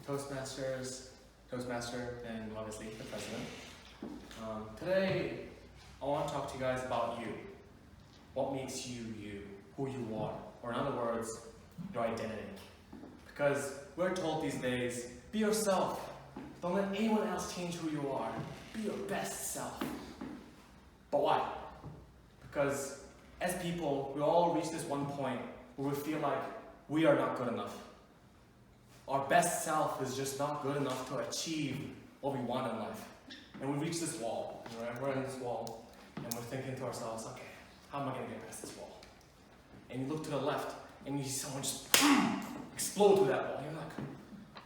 Toastmaster, and obviously the president. Today, I want to talk to you guys about you. What makes you you, who you are, or in other words, your identity. Because we're told these days, be yourself. Don't let anyone else change who you are. Be your best self. But why? Because as people, we all reach this one point where we feel like we are not good enough. Our best self is just not good enough to achieve what we want in life. And we reach this wall, right? We're in this wall, and we're thinking to ourselves, okay, how am I going to get past this wall? And you look to the left, and you see someone just explode through that wall. You're like,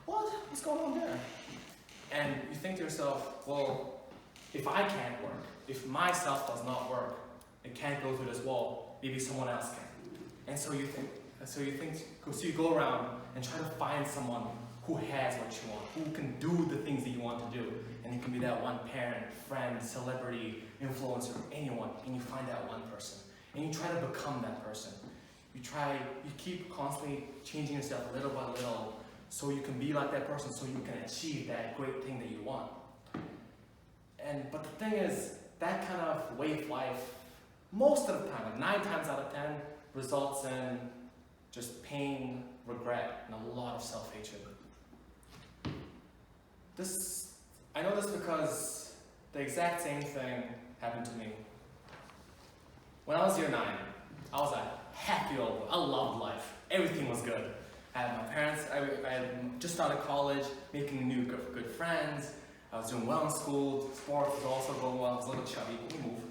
what? What's going on there? And you think to yourself, well, if I can't work, if myself does not work, and can't go through this wall, maybe someone else can. And so you go around and try to find someone who has what you want, who can do the things that you want to do. And it can be that one parent, friend, celebrity, influencer, anyone, and you find that one person. And you try to become that person. You keep constantly changing yourself little by little so you can be like that person, so you can achieve that great thing that you want. But the thing is, that kind of way of life, most of the time, like 9 times out of 10, results in just pain, regret, and a lot of self-hatred. I know this because the exact same thing happened to me. When I was year 9, I was a happy old boy. I loved life. Everything was good. I had my parents, I had just started college, making new good friends. I was doing well in school. Sports was also going well. I was a little chubby. We moved.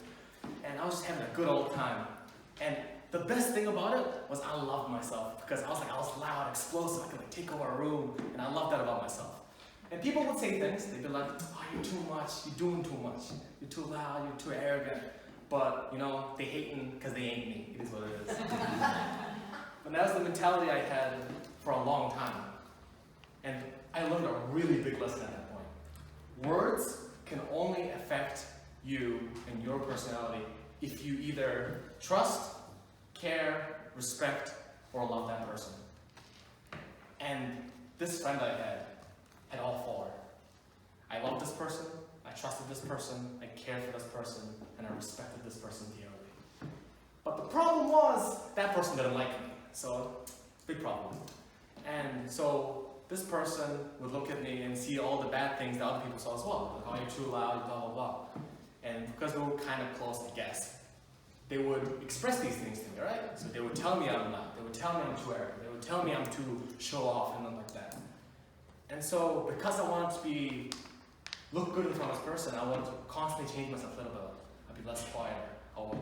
And I was just having a good old time. And the best thing about it was I loved myself because I was loud, explosive. I could take over a room, and I loved that about myself. And people would say things. They'd be like, "Oh, you're too much. You're doing too much. You're too loud. You're too arrogant." But they hating because they ain't me. It is what it is. But that was the mentality I had for a long time, and I learned a really big lesson at that point. Words can only affect you and your personality if you either trust, care, respect, or love that person. And this friend I had all 4. I loved this person, I trusted this person, I cared for this person, and I respected this person dearly. But the problem was, that person didn't like me. So, big problem. And so, this person would look at me and see all the bad things that other people saw as well. Like, oh, you're too loud, blah, blah, blah. And because we were kind of close, I guess, they would express these things to me, right? So they would tell me I'm loud. They would tell me I'm too arrogant. They would tell me I'm too show off and nothing like that. And so because I wanted to look good in front of this person, I would constantly change myself a little bit. I'd be less quiet. I would,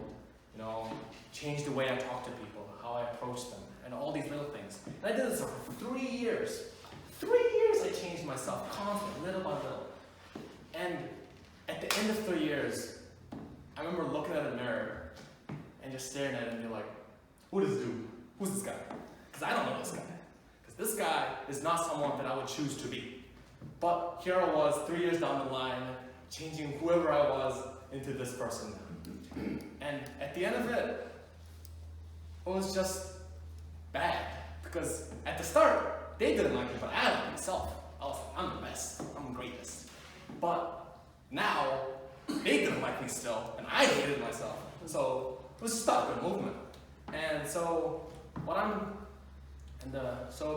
change the way I talk to people, how I approach them, and all these little things. And I did this for 3 years. 3 years I changed myself constantly, little by little. And at the end of 3 years, I remember looking at a mirror and just staring at it and be like, who does this dude? Who's this guy? Because I don't know this guy. Because this guy is not someone that I would choose to be. But here I was, 3 years down the line, changing whoever I was into this person. And at the end of it was just bad. Because at the start, they didn't like me, but I liked myself. I was like, I'm the best. I'm the greatest. But now, they didn't like me still, and I hated myself. So it was just not a good movement. And so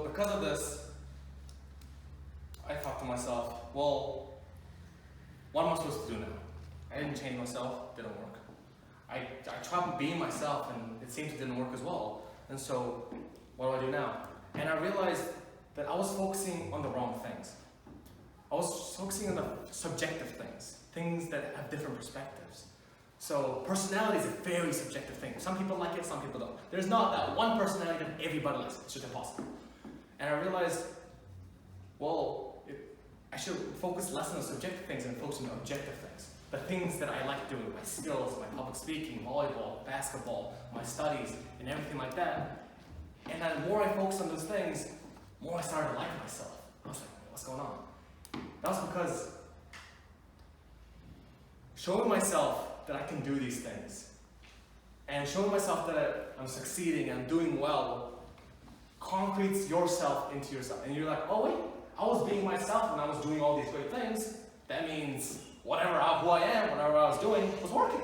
because of this, I thought to myself, well, what am I supposed to do now? I didn't change myself, didn't work. I tried being myself, and it seems it didn't work as well. And so, what do I do now? And I realized that I was focusing on the wrong things. I was focusing on the subjective things that have different perspectives. So personality is a very subjective thing. Some people like it, some people don't. There's not that one personality that everybody likes. It's just impossible. And I realized, I should focus less on the subjective things and focus on the objective things. The things that I like doing, my skills, my public speaking, volleyball, basketball, my studies, and everything like that. And then the more I focused on those things, the more I started to like myself. I was like, what's going on? That was because showing myself that I can do these things and showing myself that I'm succeeding and I'm doing well concretes yourself into yourself. And you're like, oh wait, I was being myself and I was doing all these great things, that means who I am, whatever I was doing, was working.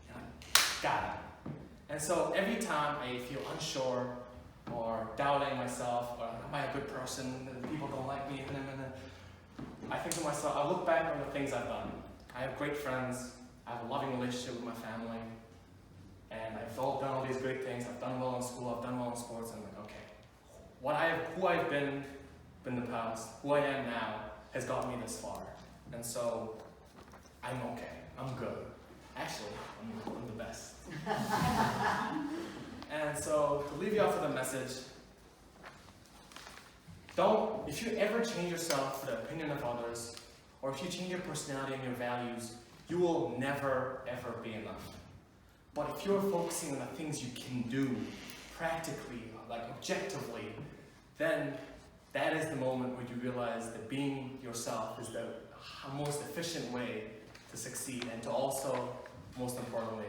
And I got it. And so every time I feel unsure or doubting myself, or am I a good person, people don't like me, I think to myself, I look back on the things I've done. I have great friends, I have a loving relationship with my family, and I've done all these great things. I've done well in school, I've done well in sports, and I'm like, okay, who I've been in the past, who I am now, has got me this far. And so, I'm okay, I'm good. Actually, I'm the best. And so, to leave you off with a message, if you ever change yourself for the opinion of others, or if you change your personality and your values, you will never, ever be enough. But if you're focusing on the things you can do, practically, like objectively, then that is the moment where you realize that being yourself is the most efficient way to succeed and to also, most importantly,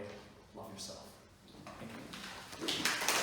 love yourself. Thank you.